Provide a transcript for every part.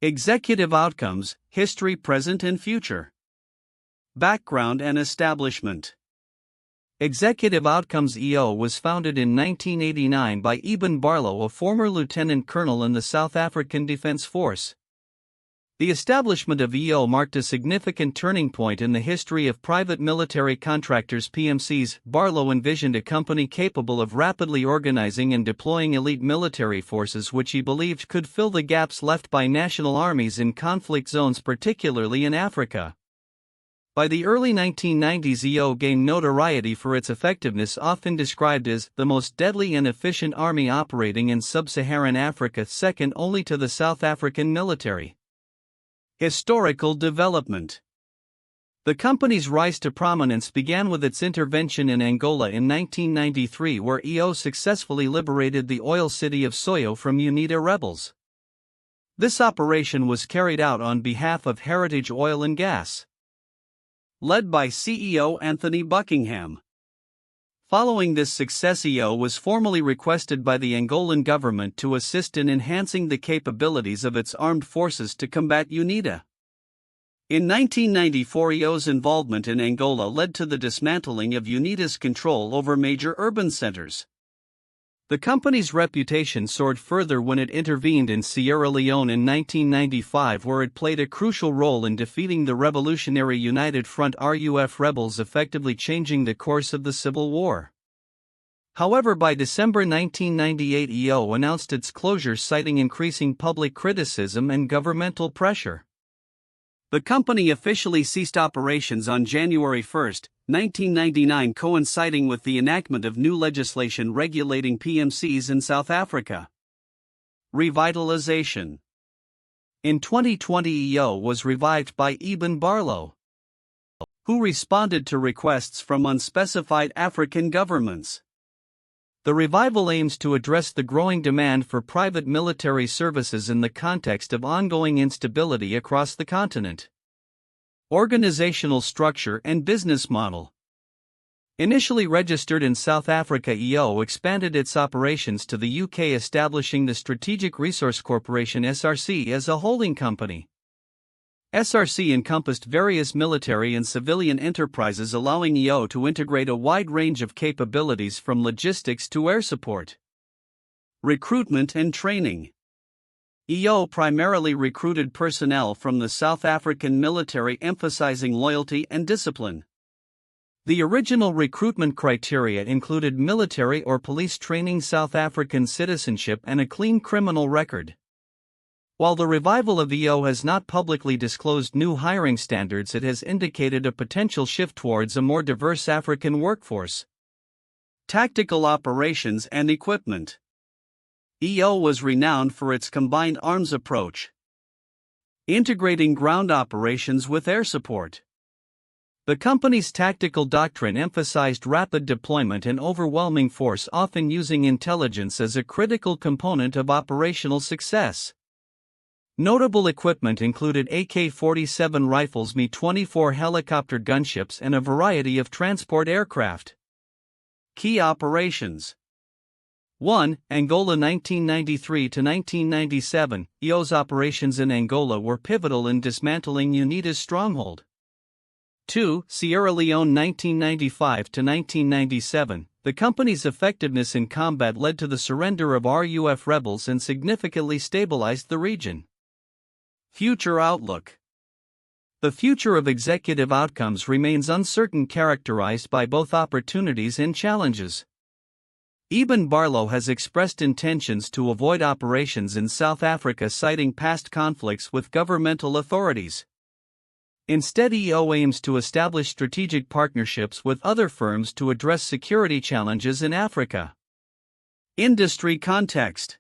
Executive outcomes, history, present, and future. Background and establishment. Executive Outcomes EO was founded in 1989 by Eeben Barlow, a former lieutenant colonel in the South African Defence Force. The establishment of EO marked a significant turning point in the history of private military contractors (PMCs). Barlow envisioned a company capable of rapidly organizing and deploying elite military forces which he believed could fill the gaps left by national armies in conflict zones, particularly in Africa. By the early 1990s, EO gained notoriety for its effectiveness, often described as the most deadly and efficient army operating in Sub-Saharan Africa, second only to the South African military. Historical development. The company's rise to prominence began with its intervention in Angola in 1993, where EO successfully liberated the oil city of Soyo from UNITA rebels. This operation was carried out on behalf of Heritage Oil and Gas, led by CEO Anthony Buckingham. Following this success, EO was formally requested by the Angolan government to assist in enhancing the capabilities of its armed forces to combat UNITA. In 1994, EO's involvement in Angola led to the dismantling of UNITA's control over major urban centers. The company's reputation soared further when it intervened in Sierra Leone in 1995, where it played a crucial role in defeating the Revolutionary United Front (RUF) rebels, effectively changing the course of the civil war. However, by December 1998, EO announced its closure, citing increasing public criticism and governmental pressure. The company officially ceased operations on January 1, 1999, coinciding with the enactment of new legislation regulating PMCs in South Africa. Revitalization. In 2020, EO was revived by Eeben Barlow, who responded to requests from unspecified African governments. The revival aims to address the growing demand for private military services in the context of ongoing instability across the continent. Organizational structure and business model. Initially registered in South Africa, EO expanded its operations to the UK, establishing the Strategic Resource Corporation (SRC) as a holding company. SRC encompassed various military and civilian enterprises, allowing EO to integrate a wide range of capabilities from logistics to air support. Recruitment and training. EO primarily recruited personnel from the South African military, emphasizing loyalty and discipline. The original recruitment criteria included military or police training, South African citizenship, and a clean criminal record. While the revival of EO has not publicly disclosed new hiring standards, it has indicated a potential shift towards a more diverse African workforce. Tactical operations and equipment. EO was renowned for its combined arms approach, integrating ground operations with air support. The company's tactical doctrine emphasized rapid deployment and overwhelming force, often using intelligence as a critical component of operational success. Notable equipment included AK-47 rifles, Mi-24 helicopter gunships, and a variety of transport aircraft. Key operations. 1. Angola 1993 to 1997. EO's operations in Angola were pivotal in dismantling UNITA's stronghold. 2. Sierra Leone 1995 to 1997. The company's effectiveness in combat led to the surrender of RUF rebels and significantly stabilized the region. Future outlook. The future of executive outcomes remains uncertain, characterized by both opportunities and challenges. Eeben Barlow has expressed intentions to avoid operations in South Africa, citing past conflicts with governmental authorities. Instead, EO aims to establish strategic partnerships with other firms to address security challenges in Africa. Industry context.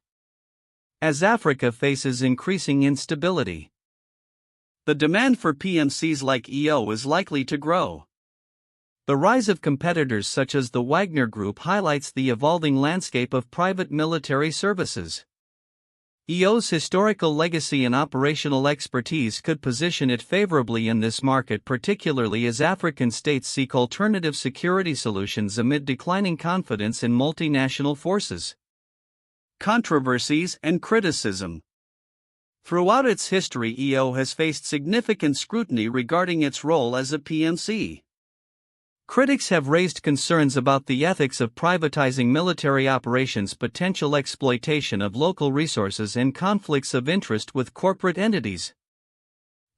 As Africa faces increasing instability, the demand for PMCs like EO is likely to grow. The rise of competitors such as the Wagner Group highlights the evolving landscape of private military services. EO's historical legacy and operational expertise could position it favorably in this market, particularly as African states seek alternative security solutions amid declining confidence in multinational forces. Controversies and criticism. Throughout its history, EO has faced significant scrutiny regarding its role as a PMC. Critics have raised concerns about the ethics of privatizing military operations, potential exploitation of local resources, and conflicts of interest with corporate entities.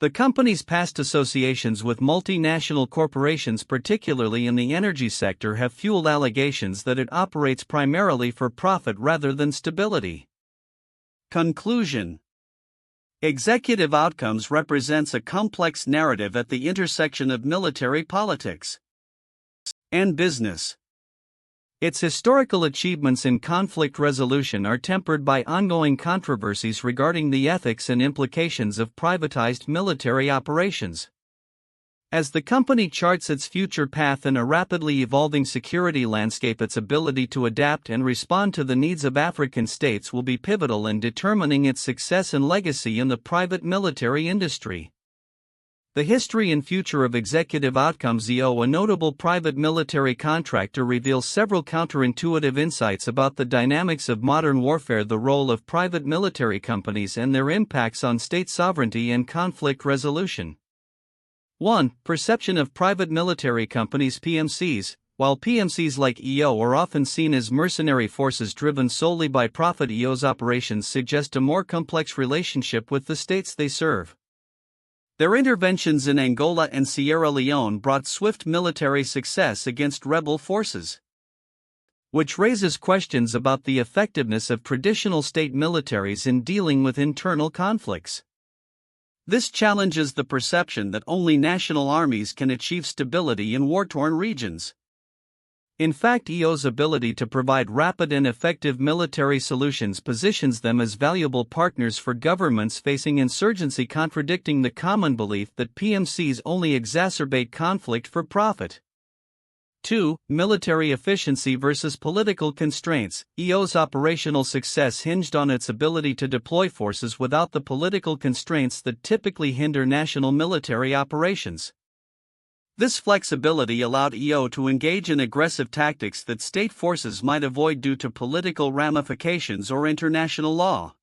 The company's past associations with multinational corporations, particularly in the energy sector, have fueled allegations that it operates primarily for profit rather than stability. Conclusion: Executive Outcomes represents a complex narrative at the intersection of military politics and business. Its historical achievements in conflict resolution are tempered by ongoing controversies regarding the ethics and implications of privatized military operations. As the company charts its future path in a rapidly evolving security landscape, its ability to adapt and respond to the needs of African states will be pivotal in determining its success and legacy in the private military industry. The history and future of Executive Outcomes. EO, a notable private military contractor, reveals several counterintuitive insights about the dynamics of modern warfare, the role of private military companies, and their impacts on state sovereignty and conflict resolution. 1. Perception of private military companies (PMCs). While PMCs like EO are often seen as mercenary forces driven solely by profit, EO's operations suggest a more complex relationship with the states they serve. Their interventions in Angola and Sierra Leone brought swift military success against rebel forces, which raises questions about the effectiveness of traditional state militaries in dealing with internal conflicts. This challenges the perception that only national armies can achieve stability in war-torn regions. In fact, EO's ability to provide rapid and effective military solutions positions them as valuable partners for governments facing insurgency, contradicting the common belief that PMCs only exacerbate conflict for profit. 2. Military efficiency versus political constraints. EO's operational success hinged on its ability to deploy forces without the political constraints that typically hinder national military operations. This flexibility allowed EO to engage in aggressive tactics that state forces might avoid due to political ramifications or international law.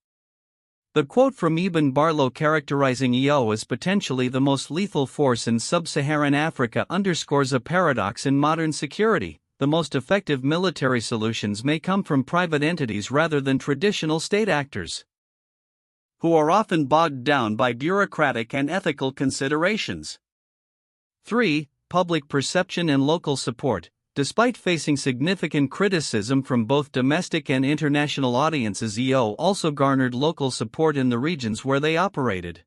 The quote from Eeben Barlow characterizing EO as potentially the most lethal force in Sub-Saharan Africa underscores a paradox in modern security. The most effective military solutions may come from private entities rather than traditional state actors, who are often bogged down by bureaucratic and ethical considerations. 3. Public perception and local support. Despite facing significant criticism from both domestic and international audiences, EO also garnered local support in the regions where they operated.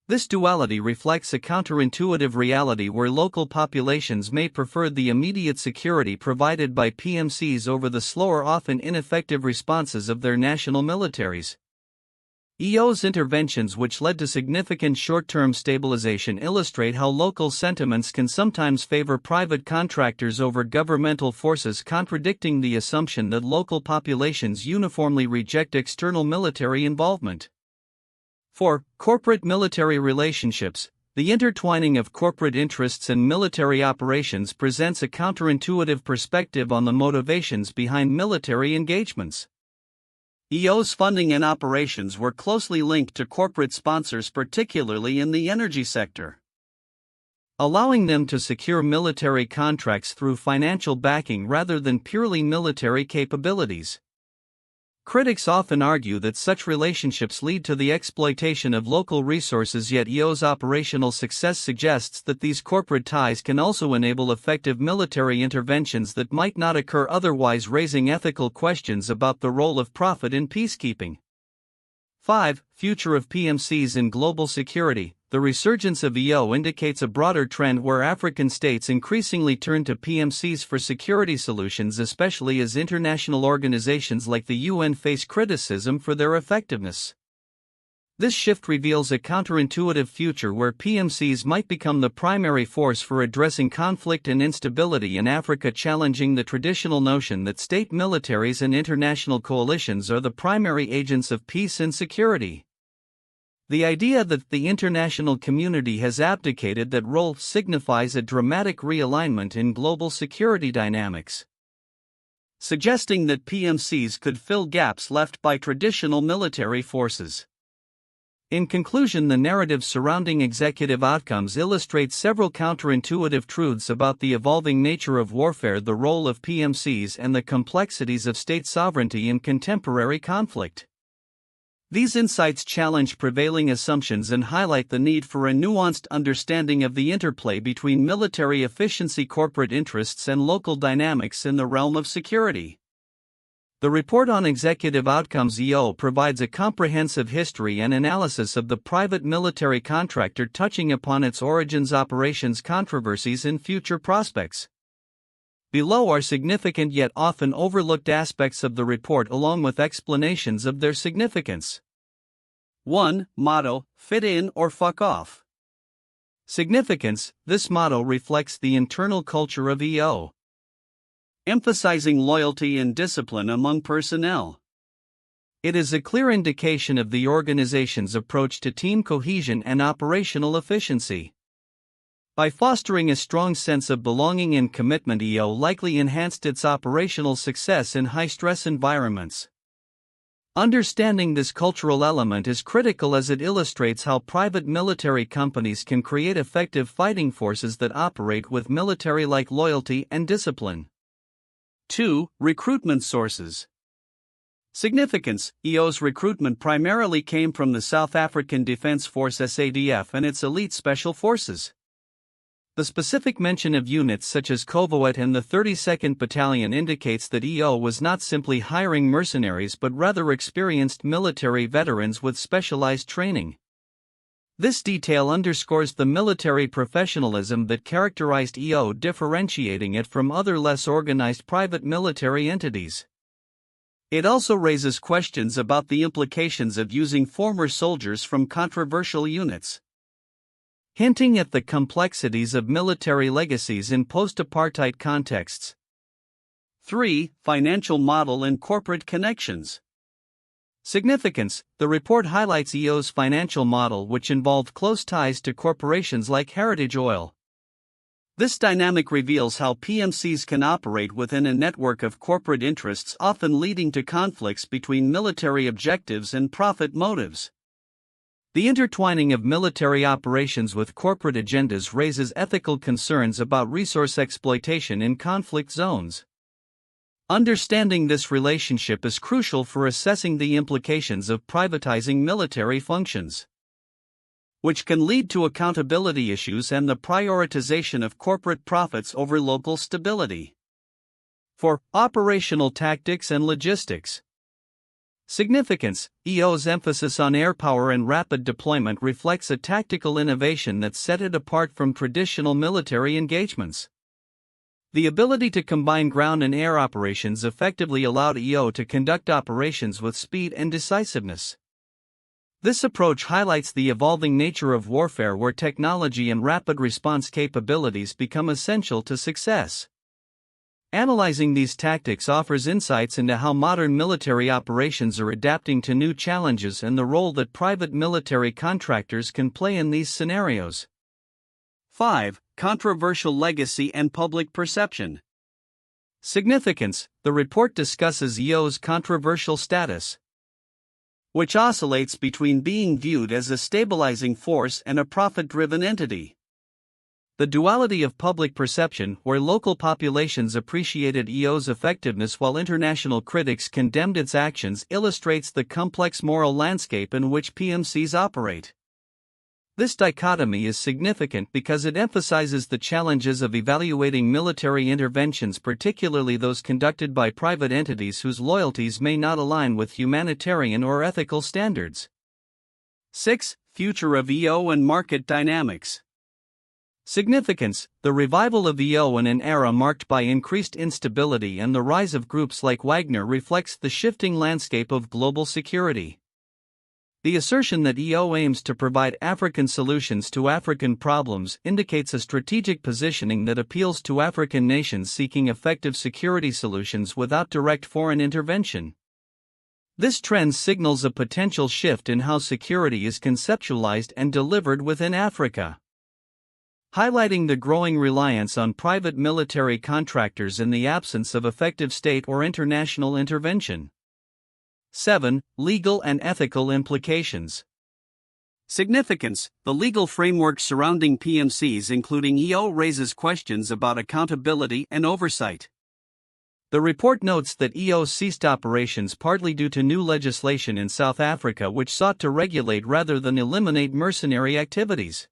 This duality reflects a counterintuitive reality where local populations may prefer the immediate security provided by PMCs over the slower, often ineffective responses of their national militaries. EO's interventions, which led to significant short-term stabilization, illustrate how local sentiments can sometimes favor private contractors over governmental forces, contradicting the assumption that local populations uniformly reject external military involvement. 4. Corporate military relationships. The intertwining of corporate interests and military operations presents a counterintuitive perspective on the motivations behind military engagements. EO's funding and operations were closely linked to corporate sponsors, particularly in the energy sector, allowing them to secure military contracts through financial backing rather than purely military capabilities. Critics often argue that such relationships lead to the exploitation of local resources, yet EO's operational success suggests that these corporate ties can also enable effective military interventions that might not occur otherwise, raising ethical questions about the role of profit in peacekeeping. 5. Future of PMCs in global security. The resurgence of EO indicates a broader trend where African states increasingly turn to PMCs for security solutions, especially as international organizations like the UN face criticism for their effectiveness. This shift reveals a counterintuitive future where PMCs might become the primary force for addressing conflict and instability in Africa, challenging the traditional notion that state militaries and international coalitions are the primary agents of peace and security. The idea that the international community has abdicated that role signifies a dramatic realignment in global security dynamics, suggesting that PMCs could fill gaps left by traditional military forces. In conclusion, the narrative surrounding executive outcomes illustrates several counterintuitive truths about the evolving nature of warfare, the role of PMCs, and the complexities of state sovereignty in contemporary conflict. These insights challenge prevailing assumptions and highlight the need for a nuanced understanding of the interplay between military efficiency, corporate interests, and local dynamics in the realm of security. The report on executive outcomes (EO) provides a comprehensive history and analysis of the private military contractor, touching upon its origins, operations, controversies, and future prospects. Below are significant yet often overlooked aspects of the report, along with explanations of their significance. 1. Motto: fit in or fuck off. Significance: this motto reflects the internal culture of EO, emphasizing loyalty and discipline among personnel. It is a clear indication of the organization's approach to team cohesion and operational efficiency. By fostering a strong sense of belonging and commitment, EO likely enhanced its operational success in high-stress environments. Understanding this cultural element is critical, as it illustrates how private military companies can create effective fighting forces that operate with military-like loyalty and discipline. 2. Recruitment sources. Significance: EO's recruitment primarily came from the South African Defence Force (SADF) and its elite special forces. The specific mention of units such as Covowet and the 32nd Battalion indicates that EO was not simply hiring mercenaries but rather experienced military veterans with specialized training. This detail underscores the military professionalism that characterized EO, differentiating it from other less organized private military entities. It also raises questions about the implications of using former soldiers from controversial units, hinting at the complexities of military legacies in post-apartheid contexts. 3. Financial model and corporate connections. Significance: the report highlights EO's financial model, which involved close ties to corporations like Heritage Oil. This dynamic reveals how PMCs can operate within a network of corporate interests, often leading to conflicts between military objectives and profit motives. The intertwining of military operations with corporate agendas raises ethical concerns about resource exploitation in conflict zones. Understanding this relationship is crucial for assessing the implications of privatizing military functions, which can lead to accountability issues and the prioritization of corporate profits over local stability. 4. Operational tactics and logistics. Significance: EO's emphasis on air power and rapid deployment reflects a tactical innovation that set it apart from traditional military engagements. The ability to combine ground and air operations effectively allowed EO to conduct operations with speed and decisiveness. This approach highlights the evolving nature of warfare, where technology and rapid response capabilities become essential to success. Analyzing these tactics offers insights into how modern military operations are adapting to new challenges and the role that private military contractors can play in these scenarios. 5. Controversial legacy and public perception. Significance: the report discusses EO's controversial status, which oscillates between being viewed as a stabilizing force and a profit-driven entity. The duality of public perception, where local populations appreciated EO's effectiveness while international critics condemned its actions, illustrates the complex moral landscape in which PMCs operate. This dichotomy is significant because it emphasizes the challenges of evaluating military interventions, particularly those conducted by private entities whose loyalties may not align with humanitarian or ethical standards. 6. Future of EO and market dynamics. Significance: the revival of EO in an era marked by increased instability and the rise of groups like Wagner reflects the shifting landscape of global security. The assertion that EO aims to provide African solutions to African problems indicates a strategic positioning that appeals to African nations seeking effective security solutions without direct foreign intervention. This trend signals a potential shift in how security is conceptualized and delivered within Africa, highlighting the growing reliance on private military contractors in the absence of effective state or international intervention. 7. Legal and ethical implications. Significance: the legal framework surrounding PMCs, including EO, raises questions about accountability and oversight. The report notes that EO ceased operations partly due to new legislation in South Africa which sought to regulate rather than eliminate mercenary activities.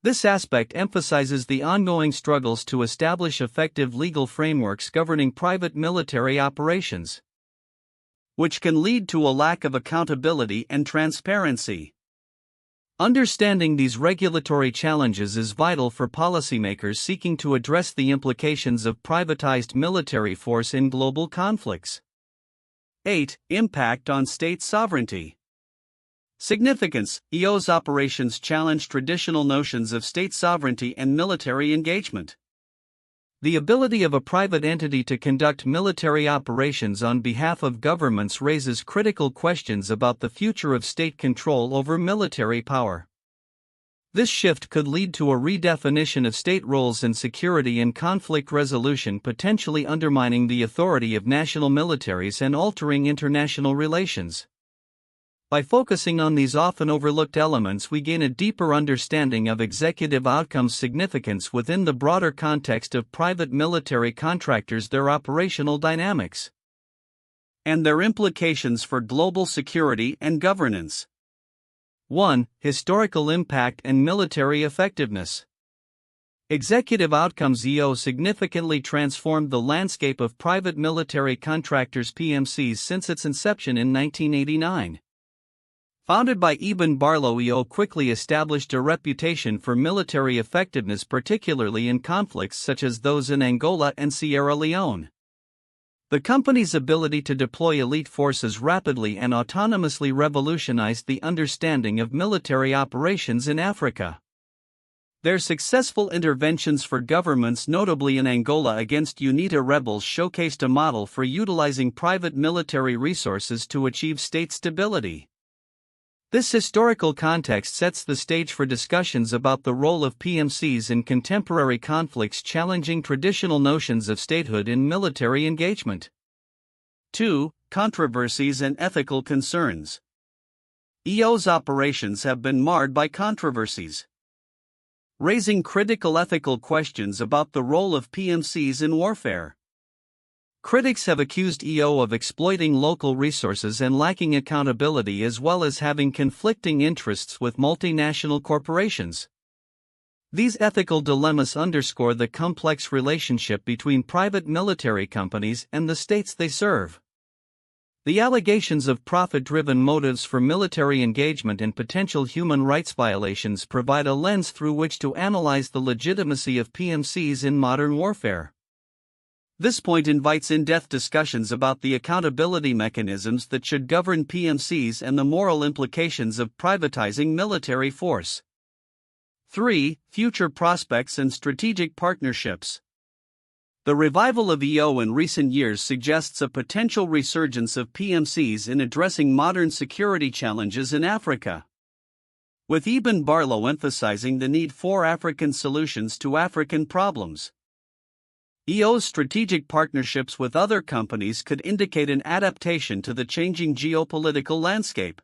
This aspect emphasizes the ongoing struggles to establish effective legal frameworks governing private military operations, which can lead to a lack of accountability and transparency. Understanding these regulatory challenges is vital for policymakers seeking to address the implications of privatized military force in global conflicts. 8. Impact on state sovereignty. Significance: EO's operations challenge traditional notions of state sovereignty and military engagement. The ability of a private entity to conduct military operations on behalf of governments raises critical questions about the future of state control over military power. This shift could lead to a redefinition of state roles in security and conflict resolution, potentially undermining the authority of national militaries and altering international relations. By focusing on these often overlooked elements, we gain a deeper understanding of executive outcomes' significance within the broader context of private military contractors, their operational dynamics, and their implications for global security and governance. 1. Historical impact and military effectiveness. Executive outcomes: EO significantly transformed the landscape of private military contractors (PMCs) since its inception in 1989. Founded by Eeben Barlow, EO quickly established a reputation for military effectiveness, particularly in conflicts such as those in Angola and Sierra Leone. The company's ability to deploy elite forces rapidly and autonomously revolutionized the understanding of military operations in Africa. Their successful interventions for governments, notably in Angola against UNITA rebels, showcased a model for utilizing private military resources to achieve state stability. This historical context sets the stage for discussions about the role of PMCs in contemporary conflicts, challenging traditional notions of statehood in military engagement. 2. Controversies and ethical concerns. EO's operations have been marred by controversies, raising critical ethical questions about the role of PMCs in warfare. Critics have accused EO of exploiting local resources and lacking accountability, as well as having conflicting interests with multinational corporations. These ethical dilemmas underscore the complex relationship between private military companies and the states they serve. The allegations of profit-driven motives for military engagement and potential human rights violations provide a lens through which to analyze the legitimacy of PMCs in modern warfare. This point invites in-depth discussions about the accountability mechanisms that should govern PMCs and the moral implications of privatizing military force. 3. Future prospects and strategic partnerships. The revival of EO in recent years suggests a potential resurgence of PMCs in addressing modern security challenges in Africa, with Eeben Barlow emphasizing the need for African solutions to African problems. EO's strategic partnerships with other companies could indicate an adaptation to the changing geopolitical landscape.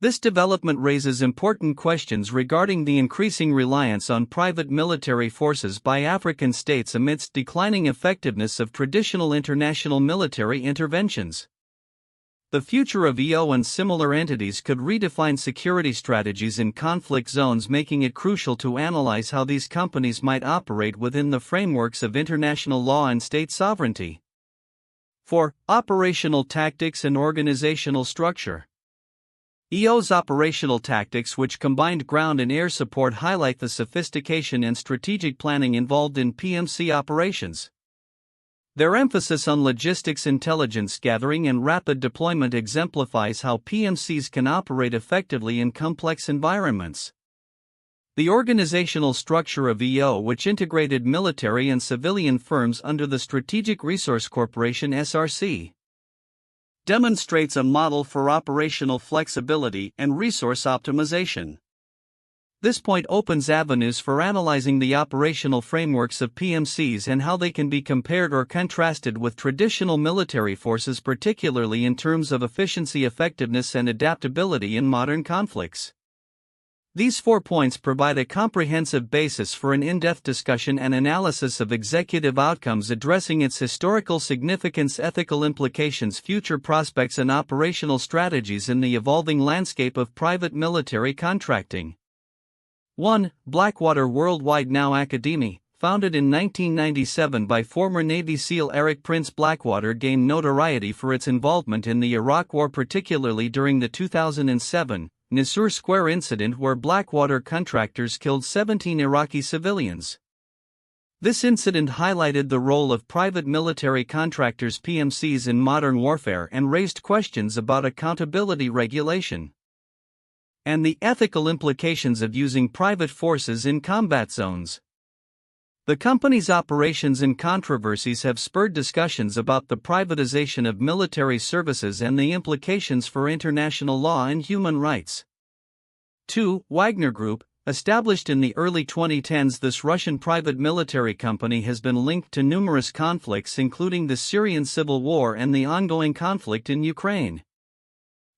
This development raises important questions regarding the increasing reliance on private military forces by African states amidst declining effectiveness of traditional international military interventions. The future of EO and similar entities could redefine security strategies in conflict zones, making it crucial to analyze how these companies might operate within the frameworks of international law and state sovereignty. 4. Operational tactics and organizational structure. EO's operational tactics, which combined ground and air support, highlight the sophistication and strategic planning involved in PMC operations. Their emphasis on logistics, intelligence gathering, and rapid deployment exemplifies how PMCs can operate effectively in complex environments. The organizational structure of EO, which integrated military and civilian firms under the Strategic Resource Corporation (SRC), demonstrates a model for operational flexibility and resource optimization. This point opens avenues for analyzing the operational frameworks of PMCs and how they can be compared or contrasted with traditional military forces, particularly in terms of efficiency, effectiveness, and adaptability in modern conflicts. These 4 points provide a comprehensive basis for an in-depth discussion and analysis of executive outcomes addressing its historical significance, ethical implications, future prospects, and operational strategies in the evolving landscape of private military contracting. 1. Blackwater Worldwide Now Academy, founded in 1997 by former Navy SEAL Eric Prince Blackwater, gained notoriety for its involvement in the Iraq War, particularly during the 2007 Nisour Square incident where Blackwater contractors killed 17 Iraqi civilians. This incident highlighted the role of private military contractors (PMCs) in modern warfare and raised questions about accountability, regulation, and the ethical implications of using private forces in combat zones. The company's operations and controversies have spurred discussions about the privatization of military services and the implications for international law and human rights. 2. Wagner Group, established in the early 2010s, this Russian private military company has been linked to numerous conflicts, including the Syrian civil war and the ongoing conflict in Ukraine.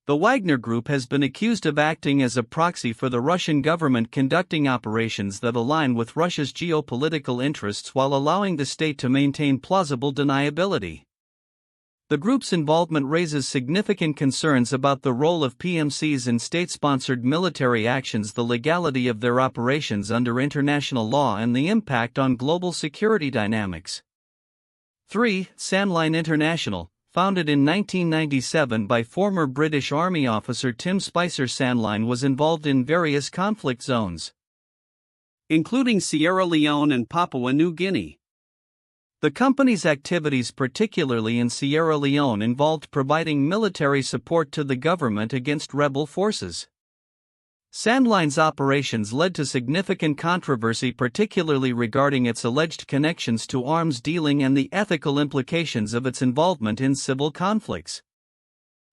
The Wagner Group has been accused of acting as a proxy for the Russian government, conducting operations that align with Russia's geopolitical interests while allowing the state to maintain plausible deniability. The group's involvement raises significant concerns about the role of PMCs in state-sponsored military actions, the legality of their operations under international law, and the impact on global security dynamics. 3. Sandline International, founded in 1997 by former British Army officer Tim Spicer. Sandline was involved in various conflict zones, including Sierra Leone and Papua New Guinea. The company's activities, particularly in Sierra Leone, involved providing military support to the government against rebel forces. Sandline's operations led to significant controversy, particularly regarding its alleged connections to arms dealing and the ethical implications of its involvement in civil conflicts.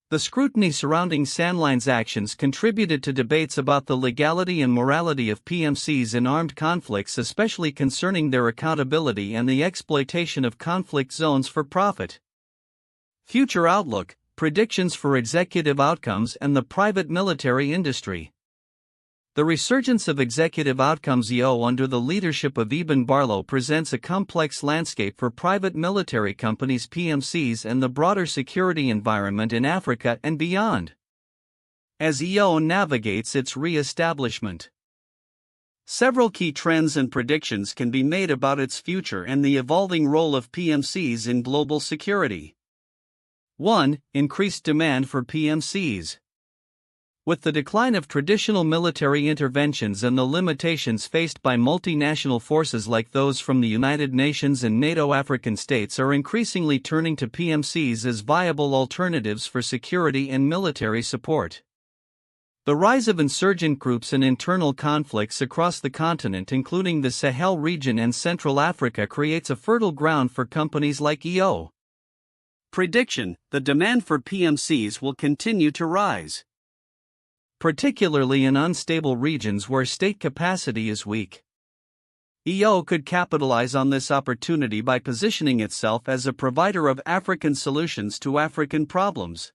The scrutiny surrounding Sandline's actions contributed to debates about the legality and morality of PMCs in armed conflicts, especially concerning their accountability and the exploitation of conflict zones for profit. Future outlook, predictions for executive outcomes and the private military industry. The resurgence of executive outcomes under the leadership of Eeben Barlow presents a complex landscape for private military companies (PMCs) and the broader security environment in Africa and beyond, as navigates its re-establishment. Several key trends and predictions can be made about its future and the evolving role of PMCs in global security. 1. Increased demand for PMCs. With the decline of traditional military interventions and the limitations faced by multinational forces like those from the United Nations and NATO, African states are increasingly turning to PMCs as viable alternatives for security and military support. The rise of insurgent groups and internal conflicts across the continent, including the Sahel region and Central Africa, creates a fertile ground for companies like EO. Prediction: the demand for PMCs will continue to rise, particularly in unstable regions where state capacity is weak. EO could capitalize on this opportunity by positioning itself as a provider of African solutions to African problems.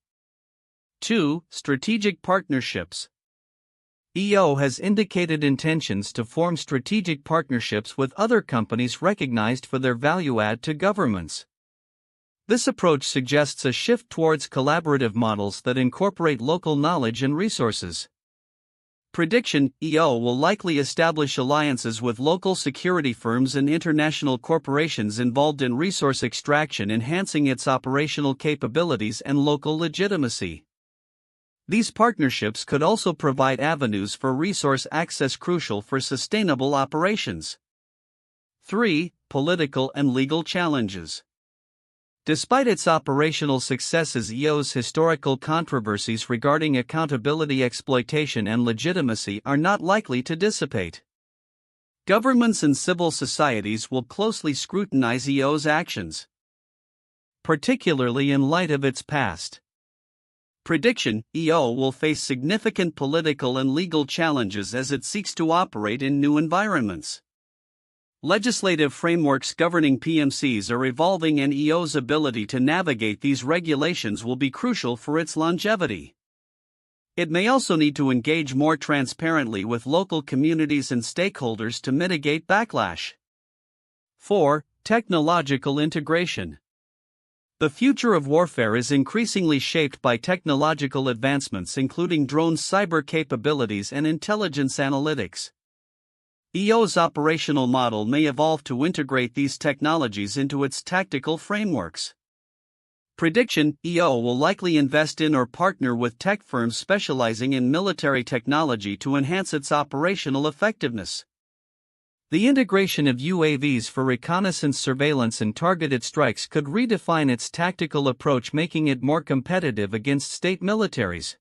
2. Strategic partnerships. EO has indicated intentions to form strategic partnerships with other companies recognized for their value add to governments. This approach suggests a shift towards collaborative models that incorporate local knowledge and resources. Prediction: EO will likely establish alliances with local security firms and international corporations involved in resource extraction, enhancing its operational capabilities and local legitimacy. These partnerships could also provide avenues for resource access crucial for sustainable operations. 3. Political and legal challenges. Despite its operational successes, EO's historical controversies regarding accountability, exploitation, and legitimacy are not likely to dissipate. Governments and civil societies will closely scrutinize EO's actions, particularly in light of its past. Prediction: EO will face significant political and legal challenges as it seeks to operate in new environments. Legislative frameworks governing PMCs are evolving, and EO's ability to navigate these regulations will be crucial for its longevity. It may also need to engage more transparently with local communities and stakeholders to mitigate backlash. 4. Technological integration. The future of warfare is increasingly shaped by technological advancements, including drones, cyber capabilities, and intelligence analytics. EO's operational model may evolve to integrate these technologies into its tactical frameworks. Prediction: EO will likely invest in or partner with tech firms specializing in military technology to enhance its operational effectiveness. The integration of UAVs for reconnaissance, surveillance, and targeted strikes could redefine its tactical approach, making it more competitive against state militaries.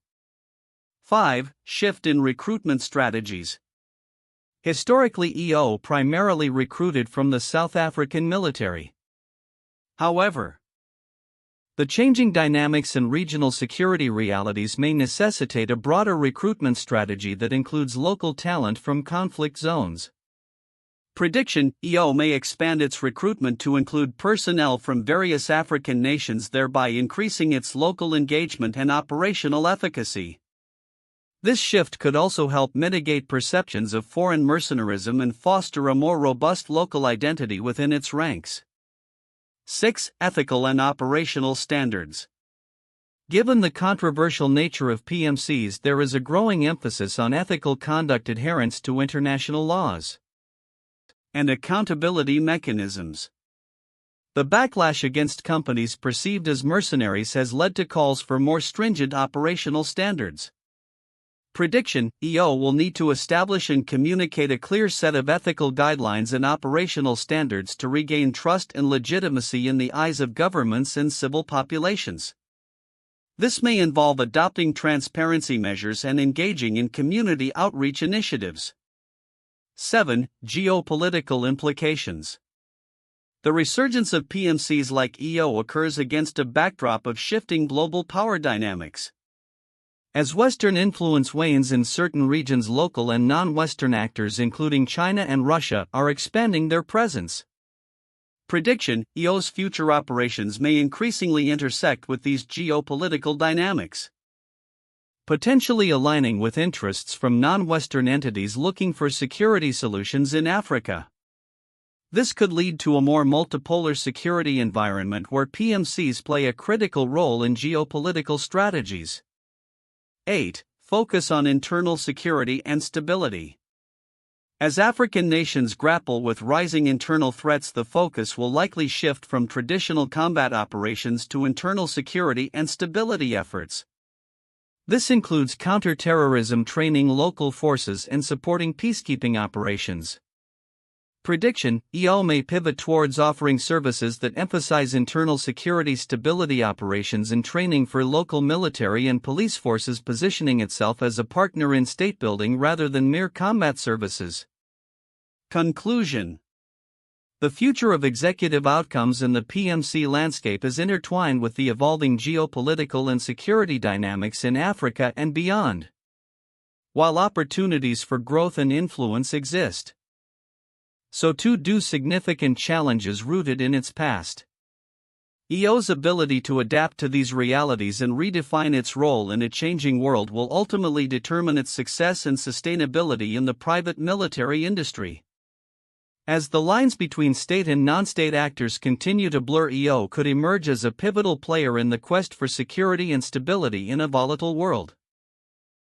5. Shift in recruitment strategies. Historically, EO primarily recruited from the South African military. However, the changing dynamics and regional security realities may necessitate a broader recruitment strategy that includes local talent from conflict zones. Prediction: EO may expand its recruitment to include personnel from various African nations, thereby increasing its local engagement and operational efficacy. This shift could also help mitigate perceptions of foreign mercenarism and foster a more robust local identity within its ranks. 6. Ethical and operational standards. Given the controversial nature of PMCs, there is a growing emphasis on ethical conduct, adherence to international laws, and accountability mechanisms. The backlash against companies perceived as mercenaries has led to calls for more stringent operational standards. Prediction: EO will need to establish and communicate a clear set of ethical guidelines and operational standards to regain trust and legitimacy in the eyes of governments and civil populations. This may involve adopting transparency measures and engaging in community outreach initiatives. 7. Geopolitical implications. The resurgence of PMCs like EO occurs against a backdrop of shifting global power dynamics. As Western influence wanes in certain regions, local and non-Western actors, including China and Russia, are expanding their presence. Prediction: EO's future operations may increasingly intersect with these geopolitical dynamics, potentially aligning with interests from non-Western entities looking for security solutions in Africa. This could lead to a more multipolar security environment where PMCs play a critical role in geopolitical strategies. 8. Focus on internal security and stability. As African nations grapple with rising internal threats, the focus will likely shift from traditional combat operations to internal security and stability efforts. This includes counter-terrorism training, local forces, and supporting peacekeeping operations. Prediction: EO may pivot towards offering services that emphasize internal security, stability operations, and training for local military and police forces, positioning itself as a partner in state building rather than mere combat services. Conclusion: the future of executive outcomes in the PMC landscape is intertwined with the evolving geopolitical and security dynamics in Africa and beyond. While opportunities for growth and influence exist, so too do significant challenges rooted in its past. EO's ability to adapt to these realities and redefine its role in a changing world will ultimately determine its success and sustainability in the private military industry. As the lines between state and non-state actors continue to blur, EO could emerge as a pivotal player in the quest for security and stability in a volatile world.